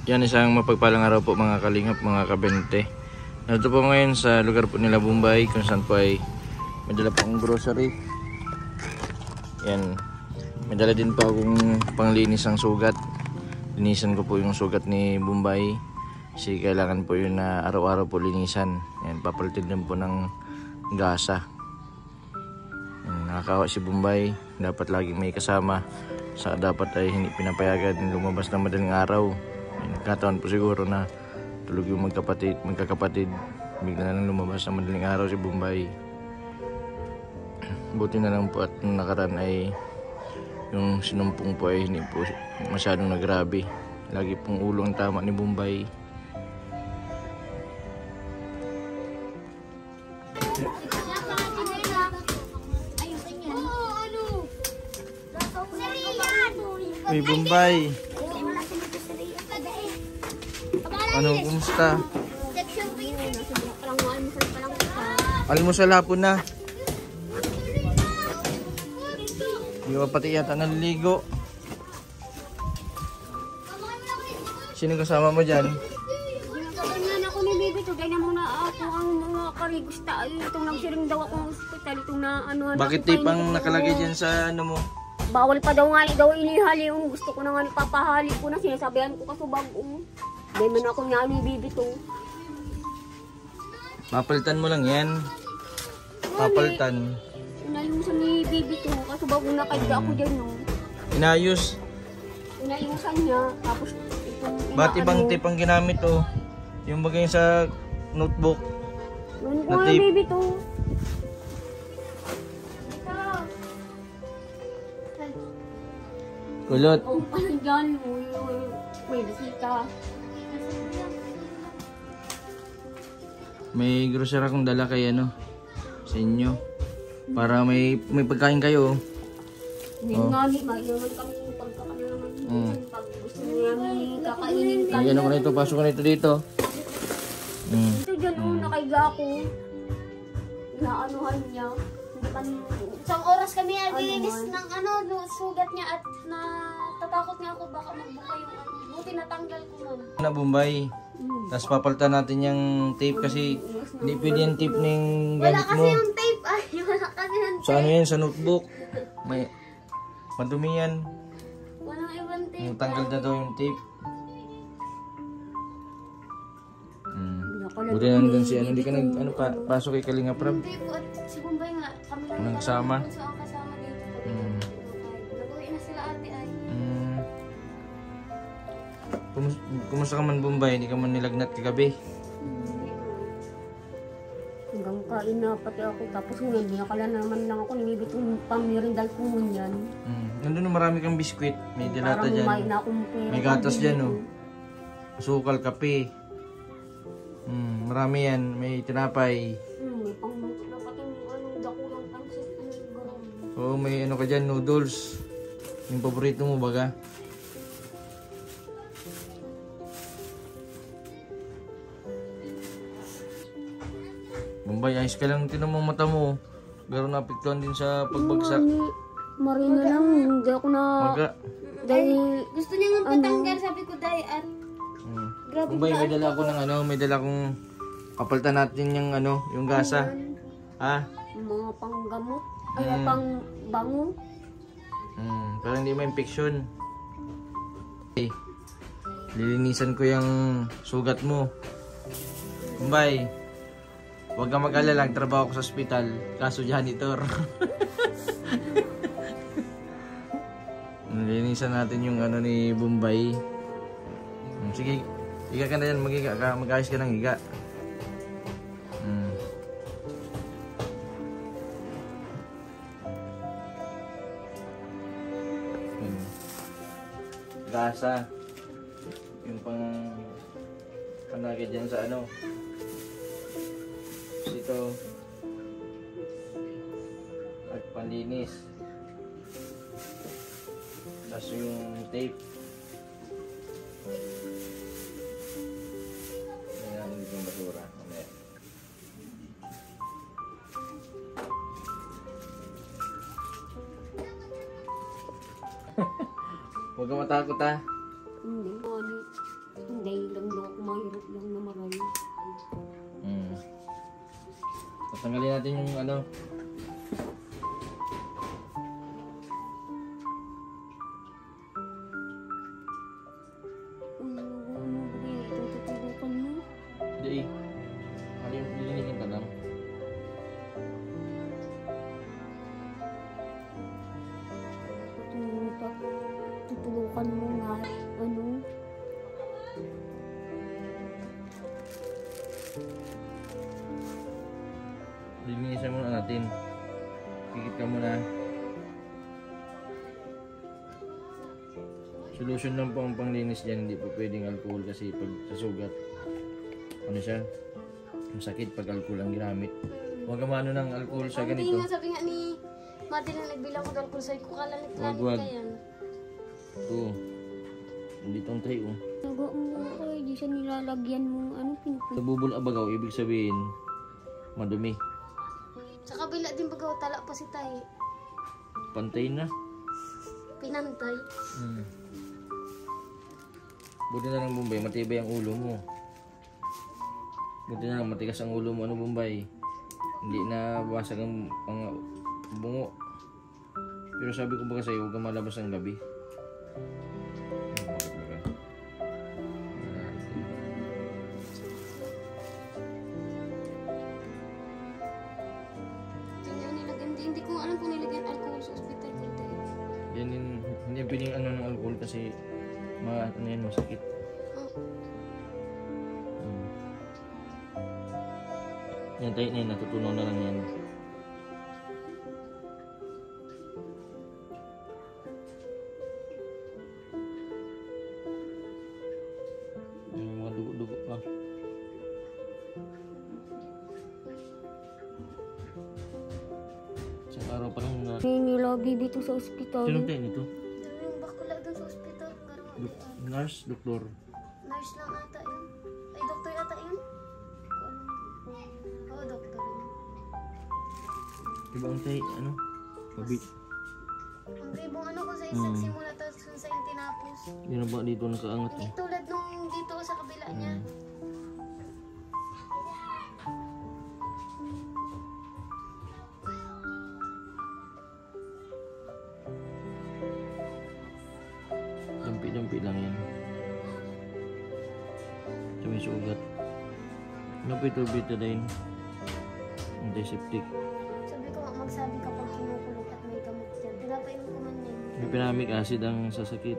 Yan, isang mapagpalang araw po mga kalingap, mga kabente. Nandito po ngayon sa lugar po nila Bombay, kung saan po ay may dala po akong grocery. Yan, may dala din po akong panglinis ng sugat. Linisan ko po yung sugat ni Bombay kasi kailangan po yun na araw-araw po linisan. Yan, papalitin din po ng gasa. Yan, nakakawa si Bombay, dapat laging may kasama. Sa dapat ay hindi pinapayagan lumabas ng madaling araw. Nagkataon po siguro na tulog yung magkakapatid, bigla na lang lumabas ng madaling araw si Bombay. Buti na lang po at nakaraan ay yung sinumpong po ay hindi po masyadong nagrabe. Lagi pong ulo ang tama ni Bombay. Uy, Bombay. Ano, kumusta? Almusal hapon na. Hindi ka pati yata naliligo. Sino kasama mo dyan? Ganyan ako ni Bibi to. Ganyan muna ako ang mga karigusta. Itong nagsiring daw ako ng hospital. Itong na ano. Bakit tipang nakalagay dyan sa ano mo? Bawal pa daw nga daw inihali. Yung gusto ko na nga papahali ko na. Sinasabihan ko kaso bagong. Dahil man ako nga ni Bibi to. Papalitan mo lang yan. Papalitan. Inayusan ni Bibi to. Kaso bagong nakahiga ako dyan no. Inayos. Inayusan niya. Tapos itong Ba't ibang tape ang ginamit oh? Yung bagay sa notebook. Yun ko Na nga tape. Bibi to. Kulot. Oh, parang dyan mo. May bisita. May grocery akong dala kay ano sa inyo. Para may pagkain kayo. Hindi Oh. nga, naman kami pagkakano naman. Pag gusto niya namin kakainin ka. Ay, ano ko na ito, pasok ko na ito dito. Ito dyan, nakaiga ako. Inaanuhan niya. Isang oras kami naglilinis ng sugat niya at natatakot niya ako baka magbuka yung buti natanggal ko nun. Na Bombay. Tapos papalitan natin yung tape kasi hindi pwede yung tape ng Wala gamit kasi mo. yung tape. Ay, wala kasi yung tape. Sa ano yan, sa notebook. May madumi yan. Walang ibang tape. Tanggal na daw yung tape. Buti na nandun si ano, hindi ka pasok kay Kalinga Prab. Tape at si Bombay nga. Kami lang Walang kasama. ang kasama dito. Nag-uwi na sila ate ay. Kumusta ka man Bombay? Hindi ka man nilagnat kagabi? Hanggang kain na pati ako. Tapos ngayon, binakala naman lang ako. Nilibit yung pamirindal ko mo yan. Nandun marami kang biskwit. May dilata dyan. Parang na akong pera. May gatas dyan oh. Sukal, kape. Marami yan. May tinapay. May pangmuntok pati yung dakulang pansit. Garong. Oo, may ano ka dyan, noodles. Yung paborito mo baga. Bombay, ayos ka lang. Tinan mo mata mo. Pero napiktuan din sa pagbagsak. Marina lang. Hindi ako na... Maga. Dahil... Gusto niya nga patanggal, sabi ko dahil at grabe Bombay, may dala ako ng ano, may dala akong kapalitan natin yung ano, yung gasa. Ha? Mga panggamot. Ay, pang bango. Para hindi ma-infection. Okay. Lilinisan ko yung sugat mo. Bombay, huwag kang mag-alala, trabaho ko sa ospital. Kaso janitor. Lilinisan natin yung ano ni Bombay. Sige, higa ka na yan. Mag-higa ka. Mag-ayos ka ng higa. Gasa. Yung panagay dyan sa ano. Ito. At panlinis. Tapos yung tape. Ayan natin dito yung basura. Mamaya. Huwag ka matakot ha. Hindi. Tanggalin natin yung ano. Ano ba kaya itong tutubukan mo? Hindi eh. Ano yung lilinihin ka lang? Tutulukan mo nga. Ano? Lilinisan muna natin. Pikit ka muna. Solution lang po ang panglinis dyan. Hindi po pwedeng alcohol kasi pag sa sugat, ano siya? Masakit pag alcohol ang ginamit. Huwag ka maano ng alcohol sa Hindi ganito. nga, sabi nga ni Madeline, nagbilang ko dahil kung sa'yo ko kalalit-lalit Wag. ka yan. Ito. Dito ang tayo. Naga mo kayo. Di siya nilalagyan mo. Ano pinupunta? Nabubul abagaw, ibig sabihin, madumi. Sa kabila din bagaw, tala pa si Tay. Pantay na. Pinantay. Buti na lang, Bombay, matibay ang ulo mo. Buti na lang, matigas ang ulo mo, ano, Bombay. Hindi na basag ang bungo. Pero sabi ko ba sa'yo, huwag kang malabas ng gabi. Hindi ko alam kung nilagyan alcohol sa ospital ko tayo. Yan din, hindi pwedeng ano ng alcohol kasi ano yan, masakit. Oh, Yan tayo na yun, natutunaw na lang yan. Yung mga dugo-dugo pa. Isang araw pa lang na... May nilabi dito sa ospital. Sinong tayo nito? yung bakula doon sa ospital. Nurse, doktor. Nurse lang ata yun. Ay, doktor ata yun. Oo, doktor yun. Ibang tayo, ano? Mabit. Ang gribong ano kung sa isang simula tapos kung sa yung tinapos. Yun na ba dito nakaangat Hindi eh? tulad nung dito sa kabila niya. Dampi-dampi lang yan. Ito may sugat. Ano po ito, betadine? Antiseptic. Sabi ko nga, magsabi ka pag kinukulog at may gamot dyan. Pinapainom ko man yan. May pinamic acid ang sasakit.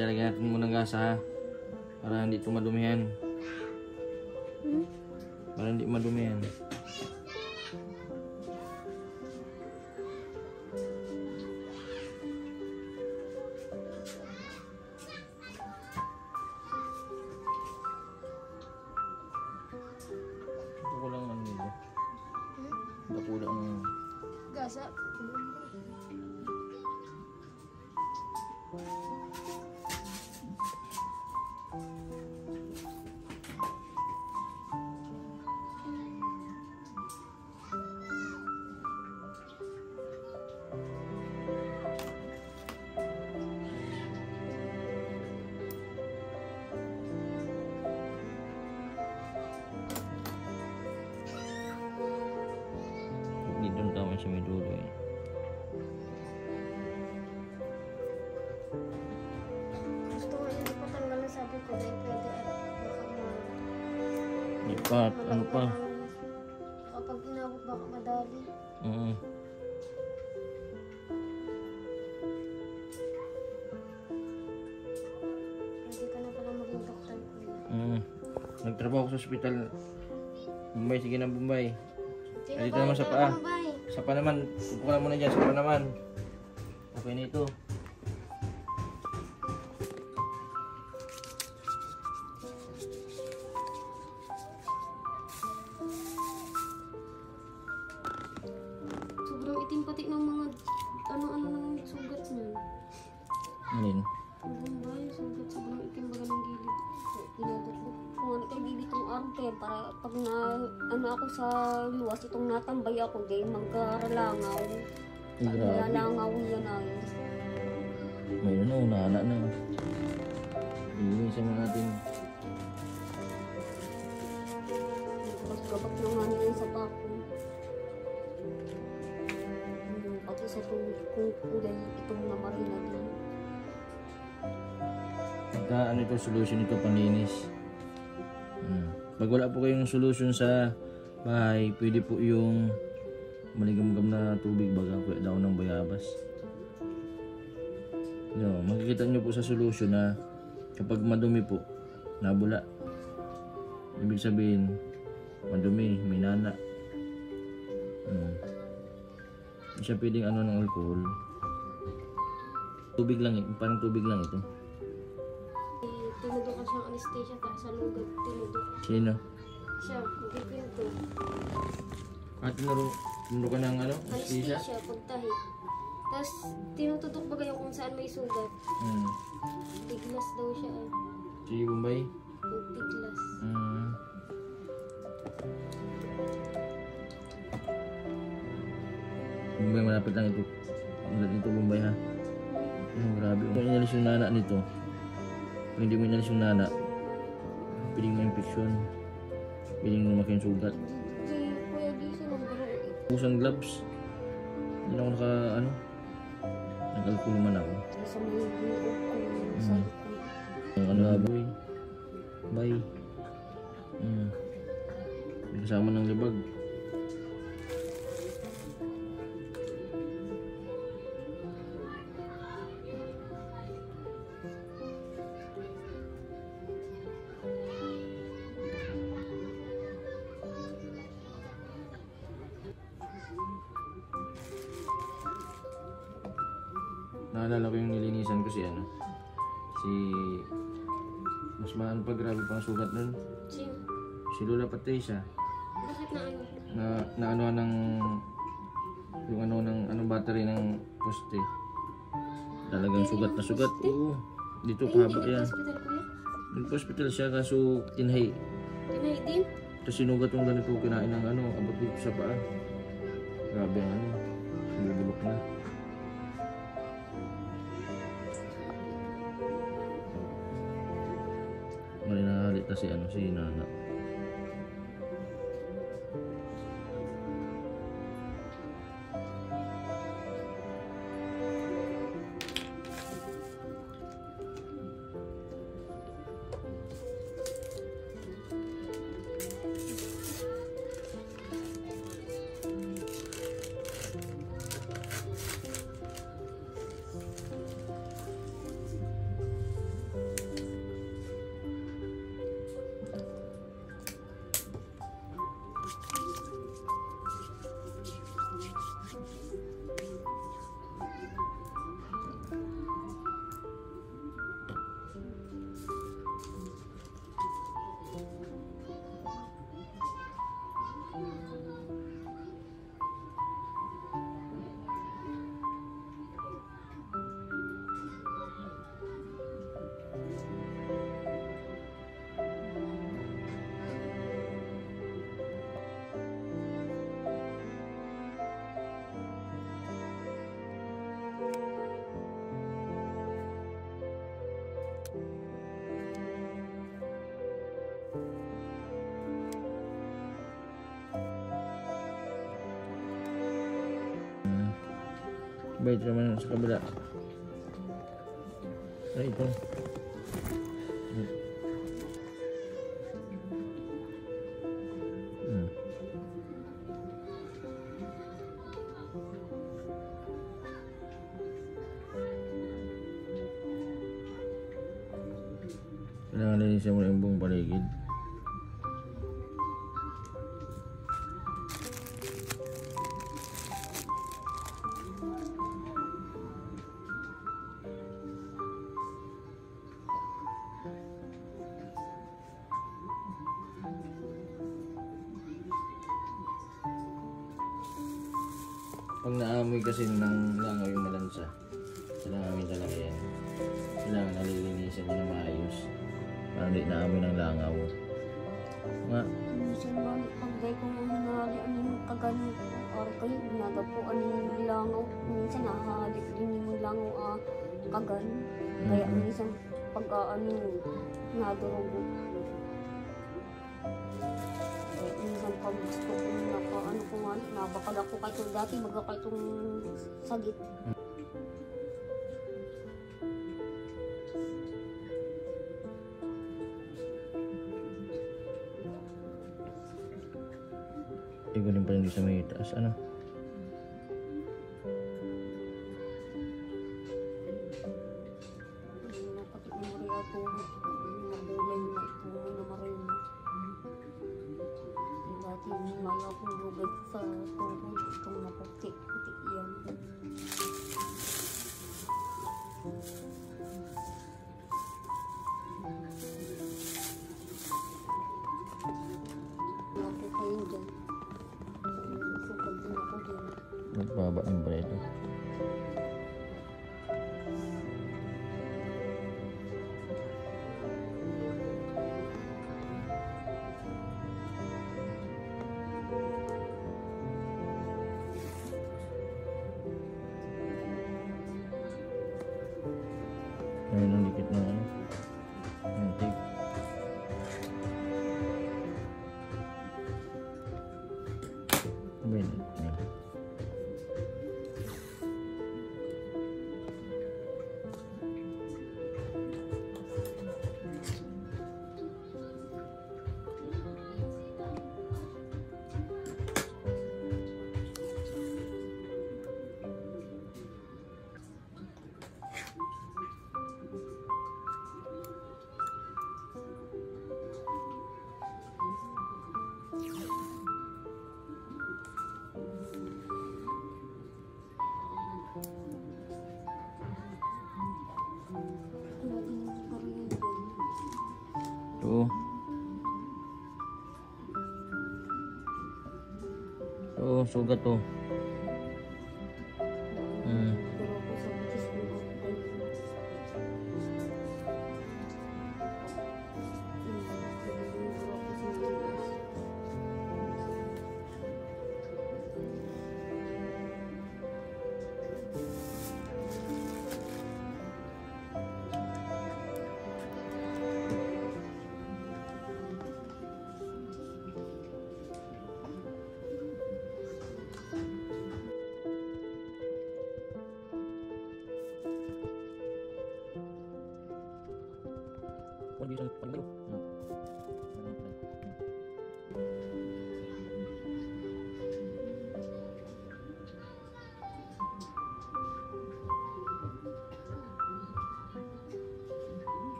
Lagyan natin muna ng gasa ha. Para hindi ito madumihan. Para hindi madumihan. Ito ko lang ano nito. Ito ko lang. Gasa. Dito ang tama sa may dulo eh. Gusto ko yung patanggal na sabi ko dahil pwede at baka Lipat, ano pa? kapag inabot baka madali. Pwede ka na pala maging doktor kuya. Nagtrabaho ko sa ospital. Bombay, sige na Bombay. Sino Dito ba? naman sa Ikaw, paa. ano ba eh? Sa pa naman, upo ka muna dyan, sa pa naman. Okay na ito. Sobrang itim pati ng mga ano-ano ng sugat niya. Anin? Ano ba yung sugat? Sobrang itim baga ng gilid. Pinadot ko. Kung ano kayo bibitong araw. kaya para pag na ano ako sa luwas itong natambay ako di magkaralangaw. Grabe. Nalangaw yan ay. Mayroon na, unaala na. Linisan mo natin. Mas gabak na nga niya sa pako. Pati sa kung kulay itong namarina din. Pagka ano ito, solution ito panlinis. Pag wala po kayong solution sa bahay, pwede po yung maligam-gam na tubig baga po daw ng bayabas. No, makikita nyo po sa solution na kapag madumi po, nabula. Ibig sabihin, madumi, may nana. Hindi siya pwedeng ano ng alcohol. Tubig lang, parang tubig lang ito. Tinudok ka siyang anesthesia sa lugad. Tinudok. Sino? Siya, magpipinto. Tinuro ka ng ano? Anesthesia? Anesthesia, pagtahi. Tapos, tinutudok ba kayo kung saan may sugat? Tiglas daw siya eh. Si Bombay? Yung tiglas. Bombay, malapit lang ito. Ang ito, Bombay ha. Grabe. Kung inalis yung nana nito, kung hindi mo inalis yung nana, piling mo infection. Piling mo lumaki yung sugat. Hindi, kuya, di siya nang biro. Pusang gloves. Hindi na ako nag-alcohol naman ako. Sa may buhok ko, sa likod. Ang ano, boy. Bye. May kasama ng libag. Naalala ko yung nilinisan ko si mas mahal pa, grabe pang sugat nun. Sino? Si Lola Patricia Bakit na ano? na ano ng yung ano ng anong battery ng poste. Talagang sugat na sugat. Oo. Dito pahaba yan. Hospital, kuya? Nag-hospital siya kaso tinhay. Tinay din? Tapos sinugat yung ganito kinain ng ano, abot dito sa paa. Grabe ang ano. Sinubulok na. Mali nakahalita si Nana. Bait naman sa kabila. Ay, ito. Kailangan linisin mo yung buong paligid. Pag naamoy kasi ng langaw yung malansa, kailangan talaga yan. Kailangan nalilinisan nyo na maayos para hindi naamoy ng langaw. Nga. Minsan nga, pagday ko nga hinali, yung kagano, or kayo, ginagapuan yung langaw. Minsan nakahalik din yung langaw, kagano. Kaya minsan, pag-ano, nadurugo. Kaya minsan, pag gusto ko, naka-ano ko nga, nabakal ako kayo dati, magkakay itong sagit. Igunin pa rin sa may taas, ano? Magbaba ang bredo. Ayun ang dikit ng ano. Yung tape. Ayun. Ito. Ito, sugat to.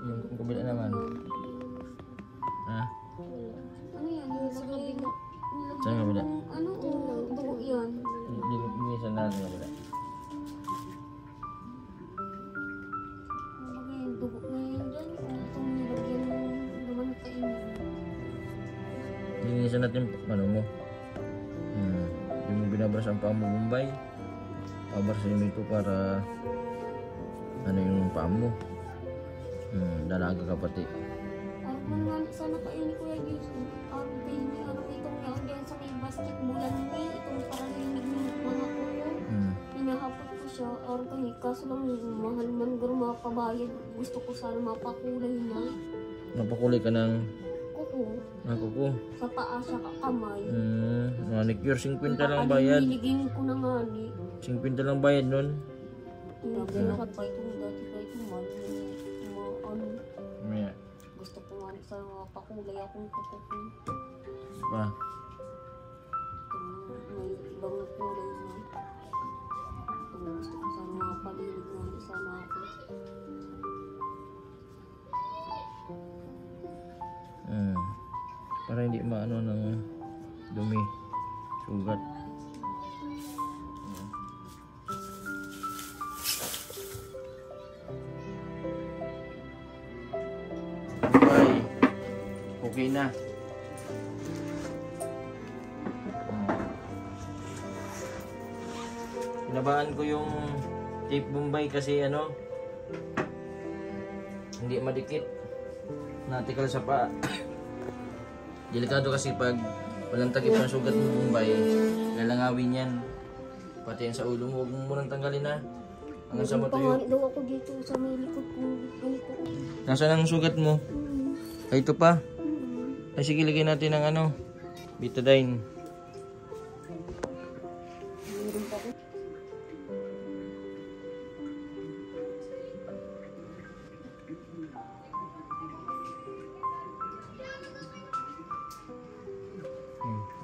Yung kabila naman. Ha? Ano yan? Sa kabila. Saan kabila? Ano? Dugo yan. Binisan natin yung kabila. Lagay yung dugo na yan dyan. Itong nilagyan ng naman kain. Linisan natin ano mo. Yung mo binabras ang paa mo, Bombay. Pabrasin mo ito para ano yung paa mo. Dalaga ka pati. Araw nga sana kain ni Kuya Jason. Araw kayo ni araw itong yan dyan sa may basketballan ni itong paralinig ng mga kuko. Hinahapot ko siya. Araw kayo kaso lang mahal man garo mapabayad. Gusto ko sana mapakulay na. Napakulay ka ng Kuko. kuko. Sa paa siya kakamay. Manicure, 50 lang bayad. Niligin ko na nga ni. 50 lang bayad nun. Pinaglalakad pa itong dati pa itong man. Ano. Maya. Gusto ko nga sa mga pakulay akong kuko. Pa. May ibang kulay na. Gusto ko sana mga palilig na sana ako. Para hindi maano ng dumi, sugat. Okay. Okay na. Pinabaan ko yung tape Bombay kasi ano, hindi madikit. Natikal sa paa. Delikado kasi pag walang takip ng sugat mo, Bombay, lalangawin yan. Pati yan sa ulo mo, huwag mo munang tanggalin na. Hanggang sa matuyo. Panganit daw ako dito sa may likod ko. Ganito. Nasaan ang sugat mo? Ay, ito pa. Ay, sige, lagyan natin ng ano, betadine. Meron pa ko.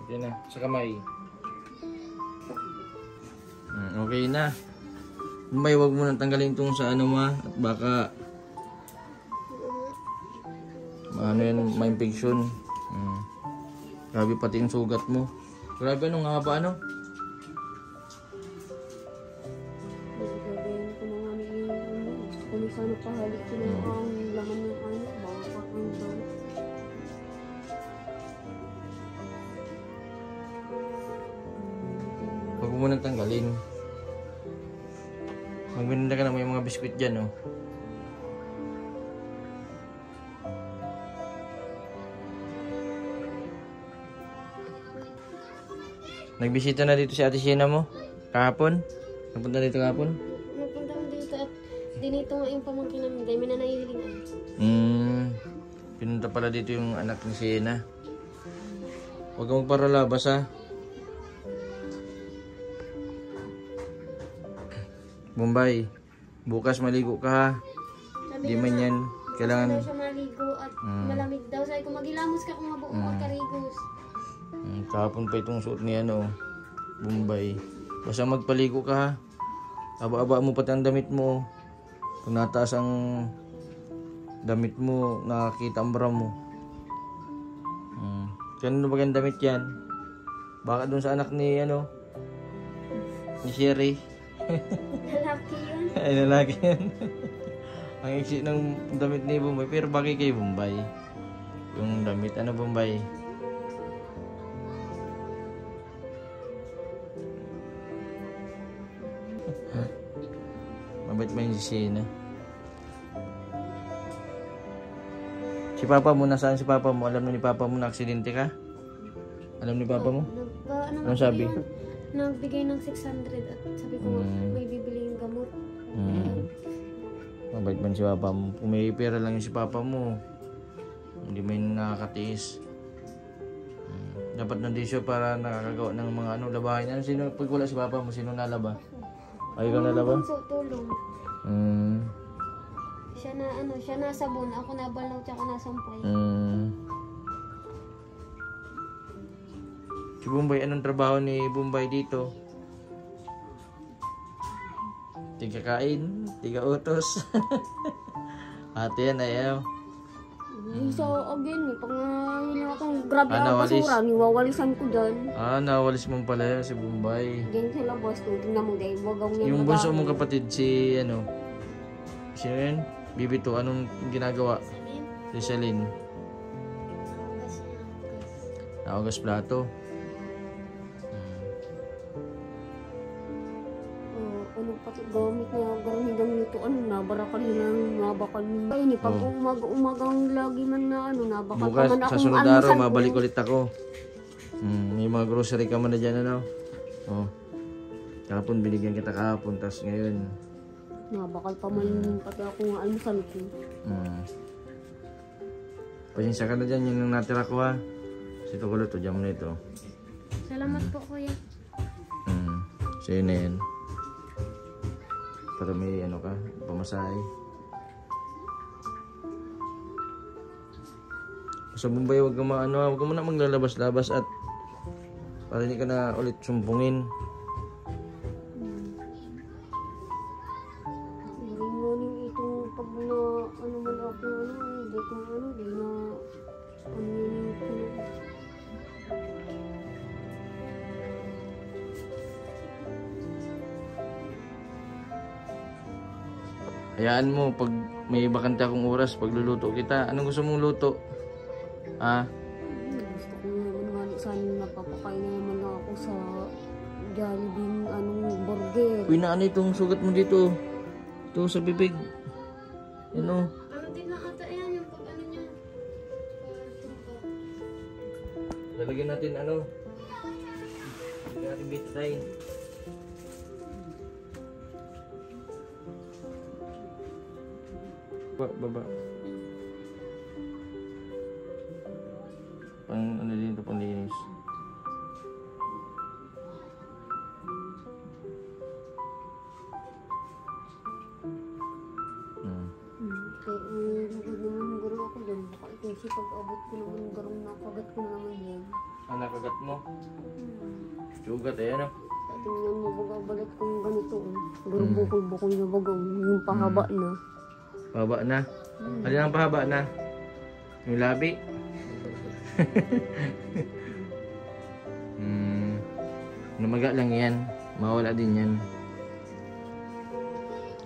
Okay na, sa kamay. Okay na. Bombay, huwag mo nang tanggalin itong sa ano ma. At baka ano yan, ma-infection. Grabe pati yung sugat mo. Grabe, anong haba ano? Gagawin ko na nga yung ano. Gusto ko na sana pahalik ko na ang laman ng ano. Baka ang daw. Huwag mo nang tanggalin. Magbininda ka na, may mga biskwit dyan, oh. Nagbisita na dito si Ate Sheena mo? Kahapon? Napunta dito kahapon? Napunta ko dito at dinito nga yung pamangkin namin. Dahil may nanahilingan. Pinunta pala dito yung anak ni Sheena. Huwag kang magparalabas, ha? Bombay, bukas maligo ka, ha? Sabi Di niya man nga, yan. Kailangan... daw siya maligo at malamig daw. Sabi ko, magilamos ka kung mabuong magkarigos. Kahapon pa itong suot ni ano, Bombay. Basta magpaligo ka, ha? Aba-aba mo pati ang damit mo. Kung nataas ang damit mo, nakakita ang bra mo. Kanino ba ang damit yan? Baka dun sa anak ni ano, ni Sherry. Lalaki yun. Ay, lalaki yan. Ang iksi ng damit ni Bombay. Pero bagay kay Bombay. Yung damit, ano Bombay? Mabait ba yung si Sheena? Si Papa mo, nasaan si Papa mo? Alam na ni Papa mo na aksidente ka? Alam ni Papa mo? Anong sabi? Nagbigay ng 600 at sabi ko may bibili yung gamot. Mabait man si Papa mo. Kung may pera lang yung si Papa mo, hindi mo yung nakakatiis. Dapat nandito siya para nakakagawa ng mga ano, labahin. Ano, sino, pag wala si Papa mo, sino nalaba? Ay, ikaw nalaba? So, tulong. Siya na ano, siya nasabon, ako nabalaw tsaka nasampay. Si Bombay, anong trabaho ni Bombay dito? Tiga kain, tiga utos. Ate yan, ayaw. So, again, pag hindi akong grabe ang nawalis. basura, niwawalisan ko dyan. Nawalis mo pala yan si Bombay. Diyan sa labas, tingnan mo dahil wagaw niya. Yung bunso mong kapatid, si ano? Sino yun? Bibito, anong ginagawa? Si Celine. Naugas plato. Ano pati gamit niya, ganun nito, ano, nabarakan niya, nabakan niya. Ay, pag umagang lagi man na, ano, nabakan Bukas, pa man sa akong sunod araw, almusal ko. mabalik ulit ako. May mga grocery ka man na dyan, ano? Oh. Kahapon, binigyan kita kahapon, tapos ngayon. Nabakal pa man pati ako ng almusal ko. Pasensya ka na dyan, yun ang natira ko, ha? Kasi ito ko luto, dyan mo na ito. Salamat po, kuya. Sa'yo na yan. Para may ano ka, pamasahe. Sa Bombay, huwag ka huwag ka muna maglalabas-labas at para hindi ka na ulit sumpungin. Ringonin itong pag na, ano man ako, ano, di ko, ano, di na, ano yun yung, Hayaan mo, pag may bakante akong oras, pagluluto kita. Anong gusto mong luto? gusto ko naman nga sana napapakain na naman ako sa Jollibee, anong burger. Uy, na ano itong sugat mo dito? Ito sa bibig. Yun o. Ano din na ata yan yung pag ano niya. Lalagyan natin ano. Lalagyan natin bitray. Baba. Pang ano dito, pang linis. Kaya lugod naman yung garong ako dyan. Baka kasi pag-abot ko naman yung garong nakagat ko na naman yan. Ang nakagat mo? Sugat eh, ano? Sa tingnan mo baga balat kong ganito. Garong bukol-bukol na baga. Yung pahaba na. Pahaba na? Alin ang pahaba na? Yung labi? Namaga lang yan. Mawala din yan.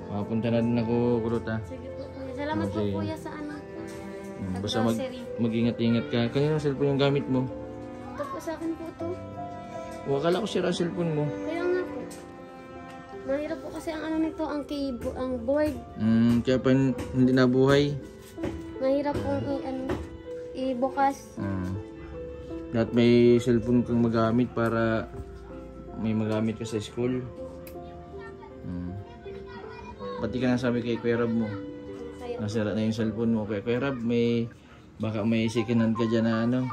Makapunta na din ako, kulot ha. Sige po kuya. Salamat po Okay. kuya sa ano. Basta mag-ingat-ingat ka. Kanina cellphone yung gamit mo? Ito po sa akin po ito. Akala ko sira ang cellphone mo. Kaya nga po. Mahirap po kasi ang ano nito, ang board. Kaya pa hindi nabuhay. Mahirap po ibukas. Lahat may cellphone kang magamit para may magamit ka sa school. Pati ka nasabi kay Kuya Rab mo. Kaya, Nasira na yung cellphone mo. Kaya Kuya Rab, baka may second hand ka dyan na ano.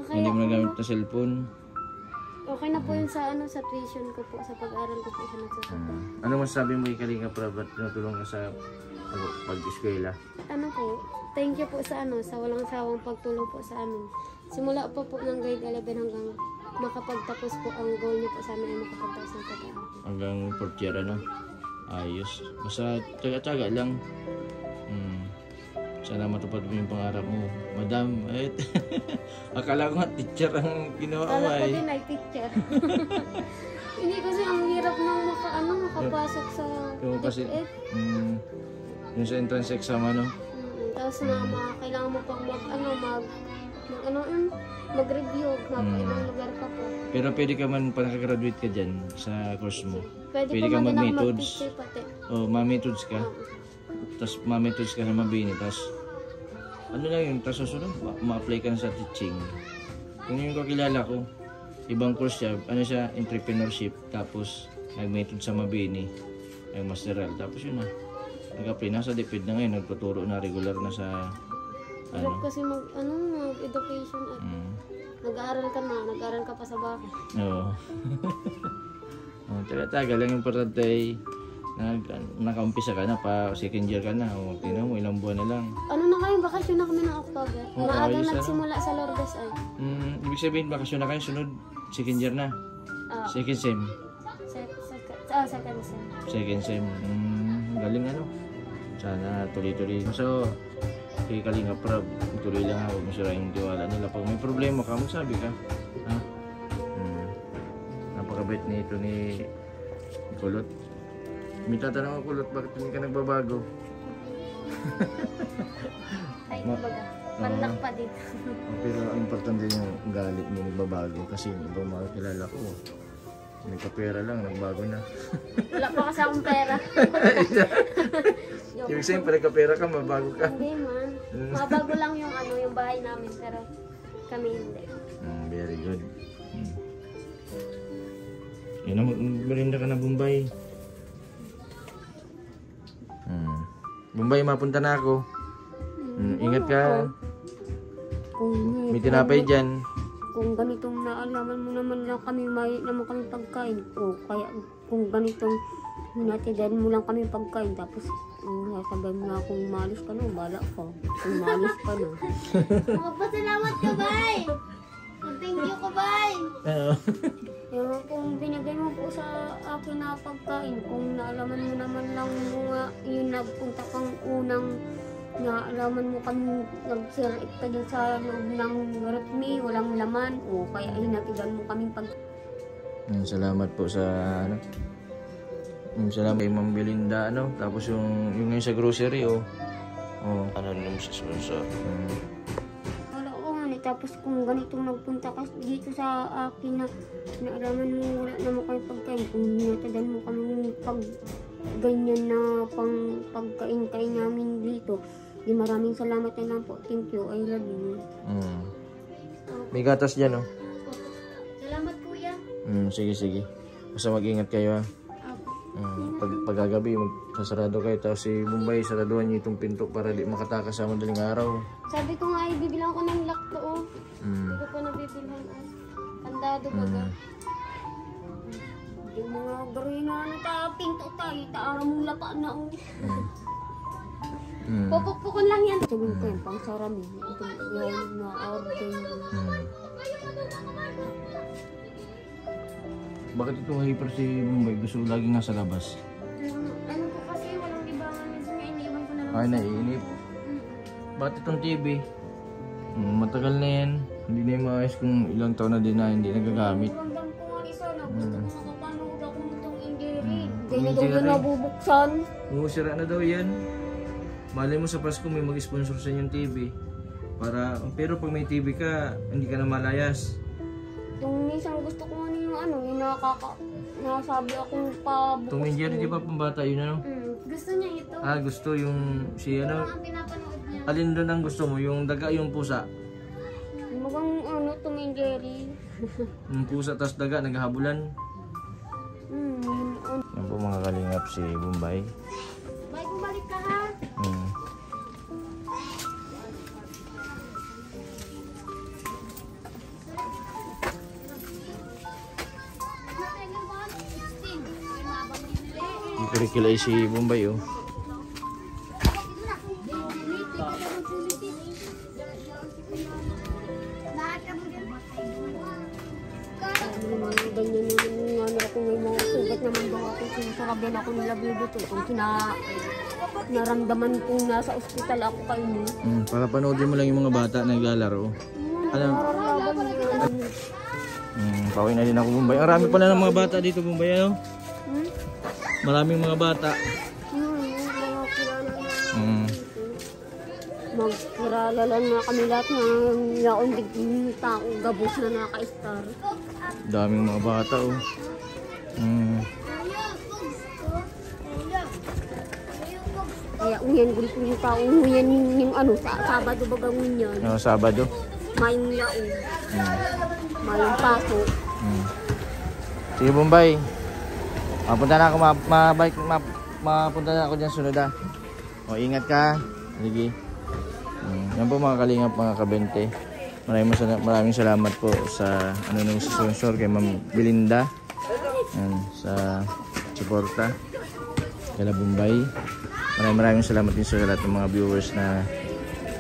Hindi mo nagamit na cellphone. okay na po yun sa ano sa tuition ko po, sa pag-aaral ko po siya nagsasabi. Ano masasabi mo kay Kalinga Prab at tinutulong ka sa pag-eskwela? Ano po, thank you po sa ano, sa walang sawang pagtulong po sa amin. Simula po po ng grade 11 hanggang makapagtapos po ang goal niyo po sa amin ay makapagtapos ng pag-aaral. Hanggang 4th year ano? Ayos. Basta tsaga-tsaga lang. Sana matupad mo yung pangarap mo. Madam, akala ko nga teacher ang ginawa mo Kala ko ay. din ay teacher. Hindi kasi ang hirap nang makapasok sa Yung kasi, DepEd. yung sa entrance exam ano? Tapos kailangan mo pang mag-review, mapailang lugar ka po. Pero pwede ka man pa nakagraduate ka dyan sa course mo. Pwede Pwede po ka man din ako mag-methods. mag-teacher pati. O, ma-methods ka. Oo. Tapos ma-methods ka sa mabini. Tapos, ano lang yun, tapos susunod, ma-apply ka na sa teaching. Kung yung kakilala ko, ibang course siya, ano siya, entrepreneurship. Tapos, nag-method sa mabini. Ay, masteral. Tapos yun na. Nag-apply, nasa DepEd na ngayon, nagtuturo na, regular na sa, Hirap kasi mag-education at nag-aaral ka pa sa bahay. Oo. Taga-taga lang, importante ay nakaumpisa ka na, pa second year ka na. O, tingnan mo, ilang buwan na lang. Ano na kayo, bakasyon na kami ng October. Oo, Maagang ayos, nagsimula sa Lourdes ay. Ibig sabihin, bakasyon na kayo, sunod, second year na. Ah, Second sem. second sem. Second sem. Galing ano. Sana tuloy-tuloy. So, kay Kalinga Prab, tuloy lang ako. Masirain yung tiwala nila. Pag may problema ka, magsabi ka. Ha? Napakabait nito ni Kulot. May tatanong ako, Kulot, bakit hindi ka nagbabago? Ay, baga. Panlak pa din. Pero ang importante yung galit niya nagbabago. Kasi yung ibang mga kilala ko, may kapera lang, nagbago na. Wala pa kasi akong pera. Yung sa'yo, pala kapera ka, mabago ka. Hindi man. Mabago lang yung bahay namin, pero kami hindi. Very good. Yun na, merinda ka na, Bombay. Bombay, mapunta na ako. Ingat ka. May tinapay dyan. Kung ganitong naalaman mo naman lang kami, may naman kami pagkain. O kaya kung ganitong hinatidan mo lang kami pagkain. Tapos sabihin mo na kung malis ka na, bala ka. Kung malis ka na. Magpasalamat ka, bay! Thank you ka, bay! Pero kung binigay mo po sa akin na pagkain, kung naalaman mo naman lang mga yung nagpunta kang unang naalaman mo kami nag-share ka dyan sa loob ng rotmi, walang laman, o kaya hinatigan mo kaming pag... Salamat po sa ano. Salamat kay Ma'am Belinda ano. Tapos yung ngayon sa grocery ano naman sa sponsor. Wala ko nga tapos kung ganitong nagpunta ka dito sa akin na naalaman mo wala naman kami pagkain, kung hinatigan mo kami ganyan na pang pagkain-kain namin dito. Di maraming salamat na lang po. Thank you. I love you. May gatas dyan, oh. Salamat kuya. Sige. Basta mag-ingat kayo, ha. Pagkagabi, magsasarado kayo. Tapos si Bombay, saraduhan niyo itong pinto para di makatakas sa madaling araw. Sabi ko nga, ibibilang ko ng lock to, oh. Hindi ko pa nabibilhan, ah. Kandado ba ba? Yung mga garoy na pinto tayo. Taara mong lapa na, oh. Pupukpukon lang yan. Sabihin ko yan, pang sarami. Ito yung na order. Bakit itong hyper si Bombay? Gusto lagi nga sa labas. Ano po kasi, walang libangan. Minsan nga iniiwan ko na lang. Ay, naiinip. Bakit itong TV? Matagal na yan. Hindi na yung maayos kung ilang taon na din na hindi nagagamit. Ramdam ko nga isa na gusto ko makapanood ako nitong Injeri. Hindi na Injeri. daw yun nabubuksan. Oo, sira na daw yan. Malay mo sa Pasko may mag-sponsor sa inyong TV. Pero pag may TV ka, hindi ka na malayas. Yung minsan gusto ko nga yung yung nasabi akong pabukas. Tom and Jerry, di ba pambata yun, ano? Gusto niya ito. Gusto yung si ano? Ang pinapanood niya. Alin doon ang gusto mo? Yung daga, yung pusa? Magang Tom and Jerry. Yung pusa tas daga, naghahabulan. Yan po mga kalingap si Bombay. Bye, bumalik ka ha. Kikirikilay si Bombay, oh. Ganyan yung ako may mga sugat naman daw ako. Sinasarabihan ako nila dito. Kung naramdaman kong nasa ospital ako kayo. Para panoodin mo lang yung mga bata na naglalaro. Alam, pauwi na din ako, Bombay. Ang rami pala ng mga bata dito, Bombay, ano? Maraming mga bata. Magkirala lang na kami lahat na yaundig yung tao gabos na naka-star. Daming mga bata, oh. Kaya unyan gulit yung tao, unyan yung Sabado bagang unyan. Sabado. Mayong yaon. Mayong paso. Sige, Bombay. Mapunta na ako, mapunta na ako dyan sunod, ah. O, ingat ka. Sige. Yan po mga kalingap, mga kabente. Maraming salamat po sa nung sponsor kay Ma'am Belinda. Yan, sa suporta kay Bombay. Maraming salamat din sa lahat ng mga viewers na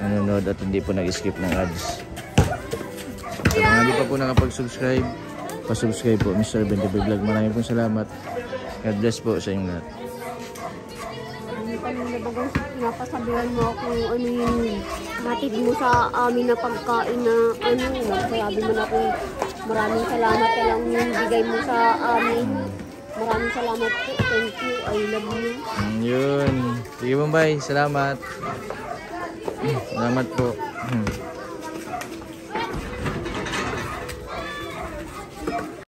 nanonood at hindi po nag-skip ng ads. Sa mga hindi pa po nakapag-subscribe, pa-subscribe po Mr. 25 Vlog. Maraming po salamat. God bless po sa inyong lahat. Napasabihan mo ako ano yung hatid mo sa amin na pagkain na sabi mo na kung maraming salamat ka lang yung bigay mo sa amin. Maraming salamat po. Thank you. I love you. Yun. Sige, Bombay. Salamat. Salamat po.